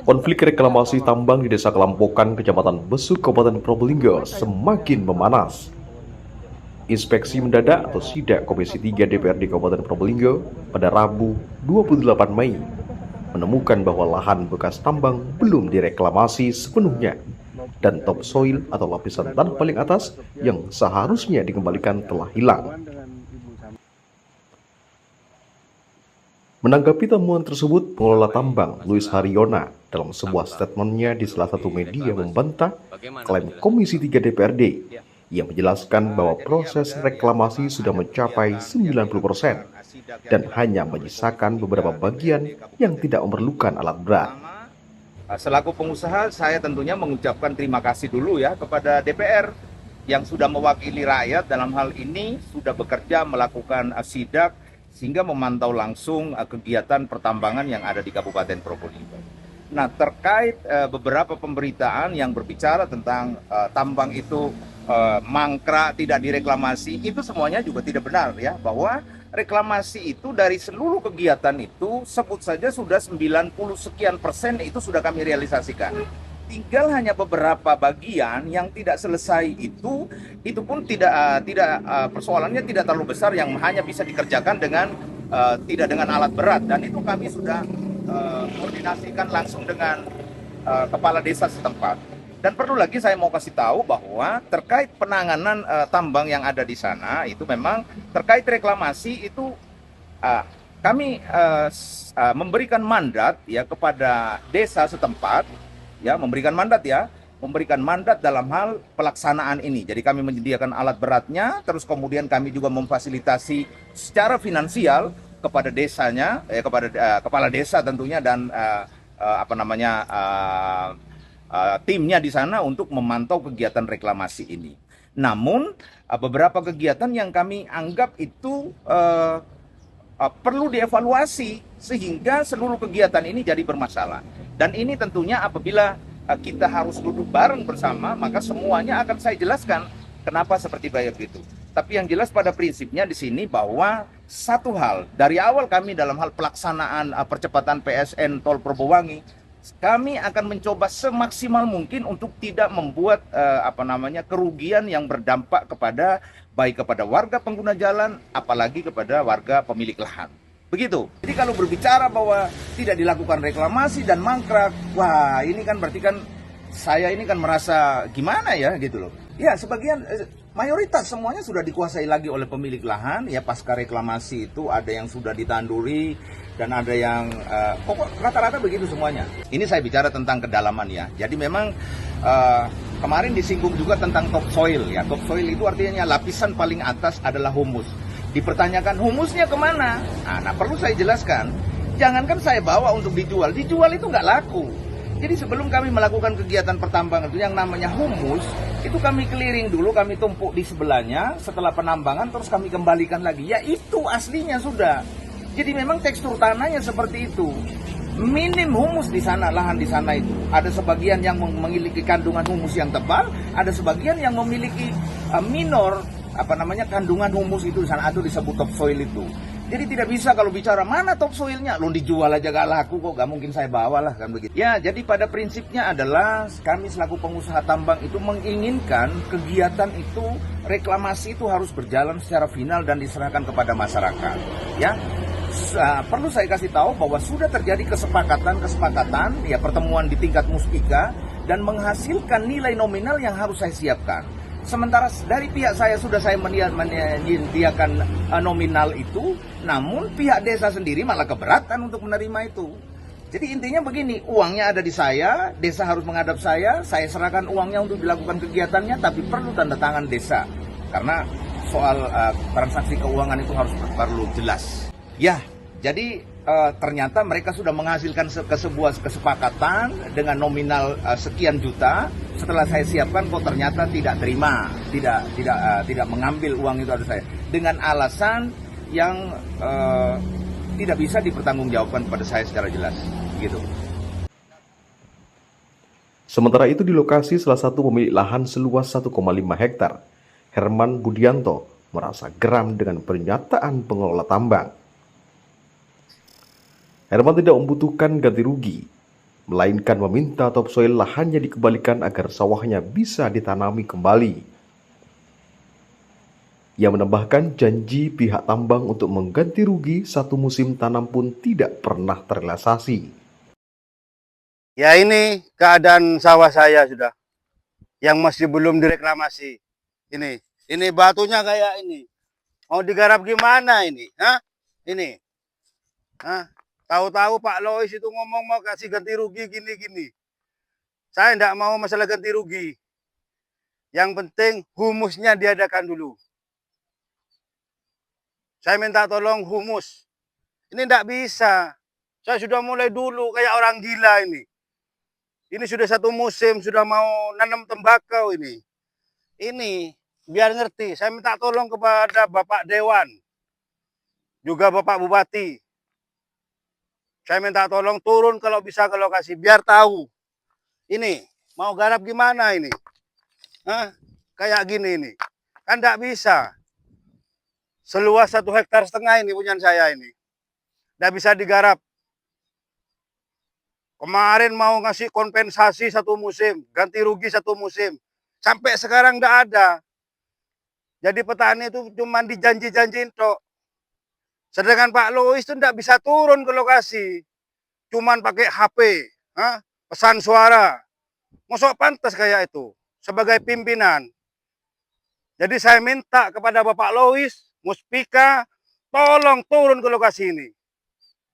Konflik reklamasi tambang di Desa Kelampokan, Kecamatan Besuk, Kabupaten Probolinggo semakin memanas. Inspeksi mendadak atau sidak Komisi 3 DPRD Kabupaten Probolinggo pada Rabu 28 Mei menemukan bahwa lahan bekas tambang belum direklamasi sepenuhnya dan topsoil atau lapisan tanah paling atas yang seharusnya dikembalikan telah hilang. Menanggapi temuan tersebut, pengelola tambang Luis Haryona dalam sebuah statementnya di salah satu media membantah klaim Komisi 3 DPRD. Ia menjelaskan bahwa proses reklamasi sudah mencapai 90% dan hanya menyisakan beberapa bagian yang tidak memerlukan alat berat. Selaku pengusaha, saya tentunya mengucapkan terima kasih dulu ya kepada DPR yang sudah mewakili rakyat dalam hal ini, sudah bekerja melakukan sidak sehingga memantau langsung kegiatan pertambangan yang ada di Kabupaten Probolinggo. Nah, terkait beberapa pemberitaan yang berbicara tentang tambang itu mangkrak, tidak direklamasi, itu semuanya juga tidak benar ya, bahwa reklamasi itu dari seluruh kegiatan itu sebut saja sudah 90 sekian persen itu sudah kami realisasikan. Tinggal hanya beberapa bagian yang tidak selesai itu pun tidak persoalannya tidak terlalu besar yang hanya bisa dikerjakan dengan tidak dengan alat berat, dan itu kami sudah koordinasikan langsung dengan kepala desa setempat. Dan perlu lagi saya mau kasih tahu bahwa terkait penanganan tambang yang ada di sana itu memang terkait reklamasi itu kami memberikan mandat ya kepada desa setempat. Ya, memberikan mandat dalam hal pelaksanaan ini. Jadi kami menyediakan alat beratnya, terus kemudian kami juga memfasilitasi secara finansial kepada desanya, kepada kepala desa tentunya dan timnya di sana untuk memantau kegiatan reklamasi ini. Namun beberapa kegiatan yang kami anggap itu perlu dievaluasi sehingga seluruh kegiatan ini jadi bermasalah. Dan ini tentunya apabila kita harus duduk bareng bersama, maka semuanya akan saya jelaskan kenapa seperti begitu. Tapi yang jelas pada prinsipnya di sini bahwa satu hal, dari awal kami dalam hal pelaksanaan percepatan PSN Tol Probowangi, kami akan mencoba semaksimal mungkin untuk tidak membuat kerugian yang berdampak kepada baik kepada warga pengguna jalan, apalagi kepada warga pemilik lahan. Begitu. Jadi kalau berbicara bahwa tidak dilakukan reklamasi dan mangkrak, wah ini kan berarti kan saya ini kan merasa gimana ya gitu loh. Ya sebagian mayoritas semuanya sudah dikuasai lagi oleh pemilik lahan ya, pasca reklamasi itu ada yang sudah ditanduri dan ada yang pokok rata-rata begitu semuanya. Ini saya bicara tentang kedalaman ya. Jadi memang kemarin disinggung juga tentang topsoil ya. Topsoil itu artinya lapisan paling atas adalah humus. Dipertanyakan humusnya kemana? Nah, perlu saya jelaskan. Jangankan saya bawa untuk dijual itu nggak laku. Jadi sebelum kami melakukan kegiatan pertambangan itu yang namanya humus, itu kami keliling dulu, kami tumpuk di sebelahnya, setelah penambangan terus kami kembalikan lagi. Ya itu aslinya sudah. Jadi memang tekstur tanahnya seperti itu. Minim humus di sana, lahan di sana itu. Ada sebagian yang memiliki kandungan humus yang tebal, ada sebagian yang memiliki minor kandungan humus itu di sana, atau disebut topsoil itu. Jadi tidak bisa kalau bicara mana topsoilnya, lo dijual aja gak laku kok, gak mungkin saya bawa lah kan begitu. Ya, jadi pada prinsipnya adalah kami selaku pengusaha tambang itu menginginkan kegiatan itu, reklamasi itu harus berjalan secara final dan diserahkan kepada masyarakat. Ya, perlu saya kasih tahu bahwa sudah terjadi kesepakatan ya pertemuan di tingkat muspika dan menghasilkan nilai nominal yang harus saya siapkan. Sementara dari pihak saya sudah saya menyediakan nominal itu, namun pihak desa sendiri malah keberatan untuk menerima itu. Jadi intinya begini, uangnya ada di saya, desa harus menghadap saya serahkan uangnya untuk dilakukan kegiatannya, tapi perlu tanda tangan desa. Karena soal transaksi keuangan itu harus perlu jelas. Ya, jadi ternyata mereka sudah menghasilkan sebuah kesepakatan dengan nominal sekian juta. Setelah saya siapkan kok ternyata tidak terima, tidak mengambil uang itu dari saya dengan alasan yang tidak bisa dipertanggungjawabkan kepada saya secara jelas, gitu. Sementara itu di lokasi salah satu pemilik lahan seluas 1,5 hektar, Herman Budianto merasa geram dengan pernyataan pengelola tambang. Herman tidak membutuhkan ganti rugi. melainkan meminta topsoil lahannya dikembalikan agar sawahnya bisa ditanami kembali. Ia menambahkan janji pihak tambang untuk mengganti rugi satu musim tanam pun tidak pernah terrealisasi. Ya ini keadaan sawah saya sudah, yang masih belum direklamasi. Ini batunya kayak ini. Mau digarap gimana ini? Hah? Ini. Hah? Tahu-tahu Pak Lois itu ngomong mau kasih ganti rugi gini-gini. Saya tidak mau masalah ganti rugi. Yang penting humusnya diadakan dulu. Saya minta tolong humus. Ini tidak bisa. Saya sudah mulai dulu kayak orang gila ini. Ini sudah satu musim, sudah mau nanam tembakau ini. Ini, biar ngerti. Saya minta tolong kepada Bapak Dewan. Juga Bapak Bupati. Saya minta tolong turun kalau bisa ke lokasi. Biar tahu. Ini, mau garap gimana ini? Hah? Kayak gini ini. Kan tidak bisa. Seluas 1,5 hektar ini punya saya ini. Tidak bisa digarap. Kemarin mau ngasih kompensasi satu musim, ganti rugi satu musim. Sampai sekarang tidak ada. Jadi petani itu cuma dijanji-janjiin tok. Sedangkan Pak Lois itu tidak bisa turun ke lokasi. Cuman pakai HP, pesan suara. Masuk pantas kayak itu sebagai pimpinan. Jadi saya minta kepada Bapak Lois, Muspika, tolong turun ke lokasi ini.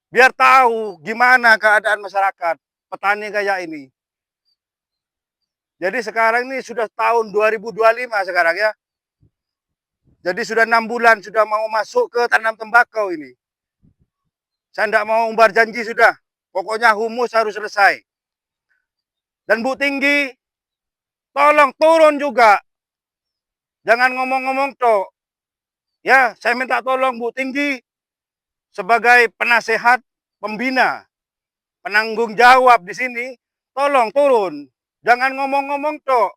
Biar tahu gimana keadaan masyarakat, petani kayak ini. Jadi sekarang ini sudah tahun 2025 sekarang ya. Jadi sudah 6 bulan sudah mau masuk ke tanam tembakau ini. Saya tidak mau umbar janji sudah. Pokoknya humus harus selesai. Dan Bu Tinggi, tolong turun juga. Jangan ngomong-ngomong toh. Ya, saya minta tolong Bu Tinggi sebagai penasehat, pembina, penanggung jawab di sini, tolong turun. Jangan ngomong-ngomong toh.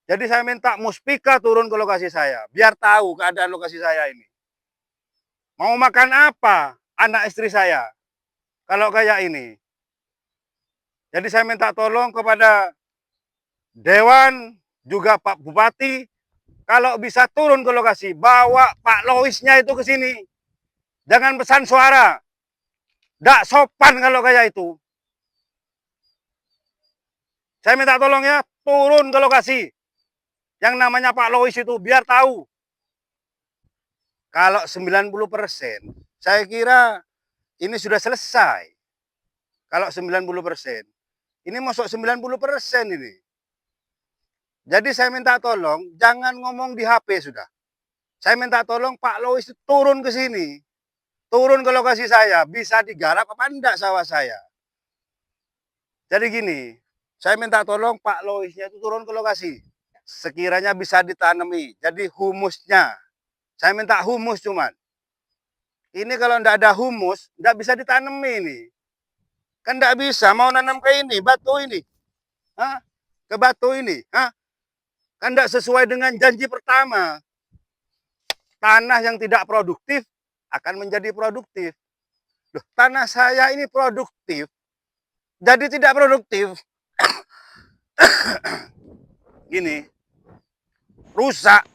Jadi saya minta Muspika turun ke lokasi saya, biar tahu keadaan lokasi saya ini. Mau makan apa anak istri saya kalau kayak ini? Jadi saya minta tolong kepada Dewan, juga Pak Bupati, kalau bisa turun ke lokasi, bawa Pak Loisnya itu ke sini. Jangan pesan suara. Nggak sopan kalau kayak itu. Saya minta tolong ya, turun ke lokasi. Yang namanya Pak Lois itu, biar tahu. Kalau 90%, saya kira ini sudah selesai. Kalau 90%. Ini masuk 90% ini. Jadi saya minta tolong, jangan ngomong di HP sudah. Saya minta tolong Pak Lois turun ke sini. Turun ke lokasi saya, bisa digarap apa enggak sawah saya. Jadi gini, saya minta tolong Pak Loisnya itu turun ke lokasi. Sekiranya bisa ditanami, jadi humusnya. Saya minta humus cuman. Ini kalau enggak ada humus, enggak bisa ditanami ini. Kan enggak bisa, mau nanam ke ini, batu ini. Hah? Ke batu ini. Hah? Kan enggak sesuai dengan janji pertama. Tanah yang tidak produktif akan menjadi produktif. Loh, tanah saya ini produktif, jadi tidak produktif. Gini, rusak.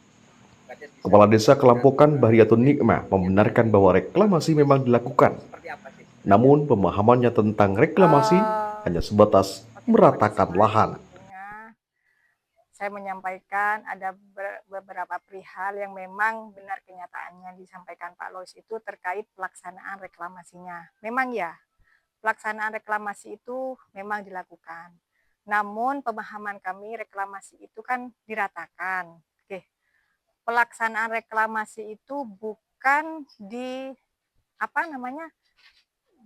Kepala Desa Kelampokan Bahriatun Nikmah membenarkan bahwa reklamasi memang dilakukan. Namun pemahamannya tentang reklamasi hanya sebatas meratakan lahan. Saya menyampaikan ada beberapa perihal yang memang benar kenyataannya disampaikan Pak Lois itu terkait pelaksanaan reklamasinya. Memang ya, pelaksanaan reklamasi itu memang dilakukan. Namun pemahaman kami reklamasi itu kan diratakan. Oke. Pelaksanaan reklamasi itu bukan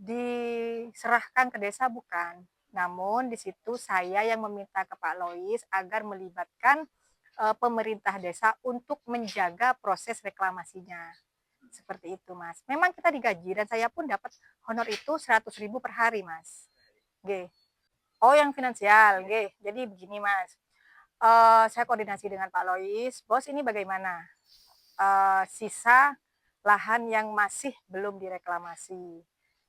diserahkan ke desa, bukan. Namun di situ saya yang meminta ke Pak Lois agar melibatkan pemerintah desa untuk menjaga proses reklamasinya. Seperti itu, Mas. Memang kita digaji dan saya pun dapat honor itu 100.000 per hari, Mas. G. Oh, yang finansial, G. Jadi begini, Mas. Saya koordinasi dengan Pak Lois. Bos, ini bagaimana? Sisa lahan yang masih belum direklamasi.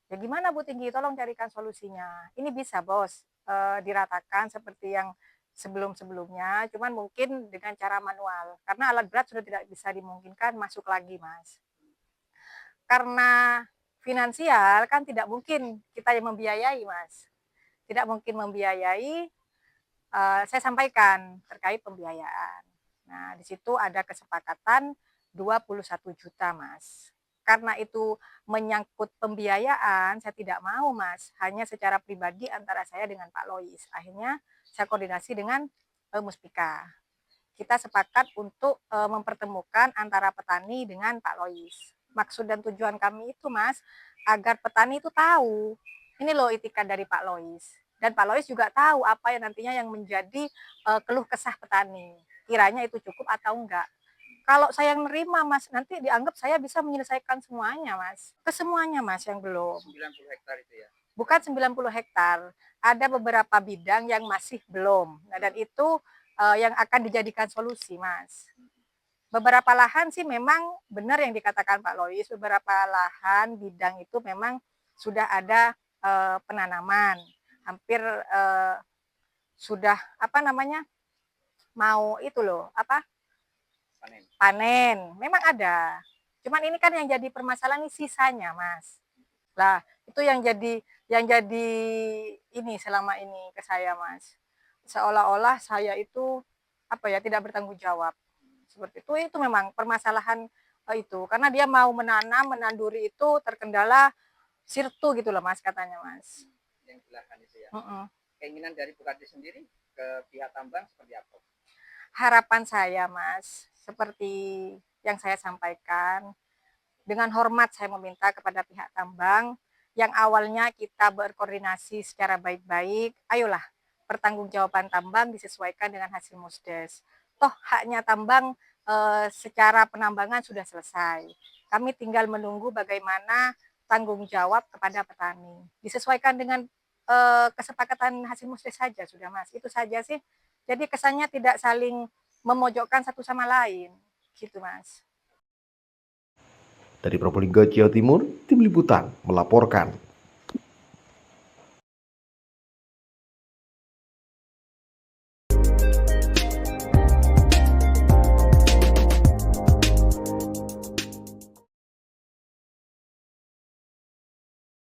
Ya gimana Bu Tinggi, tolong carikan solusinya. Ini bisa Bos, diratakan seperti yang sebelum-sebelumnya, cuman mungkin dengan cara manual. Karena alat berat sudah tidak bisa dimungkinkan masuk lagi Mas. Karena finansial kan tidak mungkin kita yang membiayai Mas. Tidak mungkin membiayai, saya sampaikan terkait pembiayaan. Nah, di situ ada kesepakatan 21 juta Mas. Karena itu menyangkut pembiayaan, saya tidak mau Mas, hanya secara pribadi antara saya dengan Pak Lois. Akhirnya saya koordinasi dengan Muspika. Kita sepakat untuk mempertemukan antara petani dengan Pak Lois. Maksud dan tujuan kami itu Mas, agar petani itu tahu, ini loh itikat dari Pak Lois. Dan Pak Lois juga tahu apa yang nantinya yang menjadi keluh kesah petani. Kiranya itu cukup atau enggak. Kalau saya nerima Mas, nanti dianggap saya bisa menyelesaikan semuanya Mas. Kesemuanya Mas yang belum. 90 hektar itu ya? Bukan 90 hektar. Ada beberapa bidang yang masih belum. Nah, dan itu yang akan dijadikan solusi Mas. Beberapa lahan sih memang benar yang dikatakan Pak Lois, beberapa lahan bidang itu memang sudah ada penanaman. Hampir sudah apa namanya? Mau itu loh, apa? Panen. Memang ada. Cuman ini kan yang jadi permasalahan ini sisanya, Mas. Lah, itu yang jadi ini selama ini ke saya, Mas. Seolah-olah saya itu apa ya, tidak bertanggung jawab. Seperti itu memang permasalahan itu. Karena dia mau menanam, menanduri itu terkendala sirtu gitu loh, Mas, katanya, Mas. Yang silakan itu ya. Keinginan dari Bupati sendiri ke pihak tambang seperti apa? Harapan saya, Mas, seperti yang saya sampaikan, dengan hormat saya meminta kepada pihak tambang, yang awalnya kita berkoordinasi secara baik-baik, ayolah pertanggungjawaban tambang disesuaikan dengan hasil musdes. Toh haknya tambang secara penambangan sudah selesai. Kami tinggal menunggu bagaimana tanggung jawab kepada petani. Disesuaikan dengan kesepakatan hasil musdes saja sudah Mas. Itu saja sih. Jadi kesannya tidak saling memojokkan satu sama lain. Gitu Mas. Dari Probolinggo, Jawa Timur, Tim Liputan melaporkan.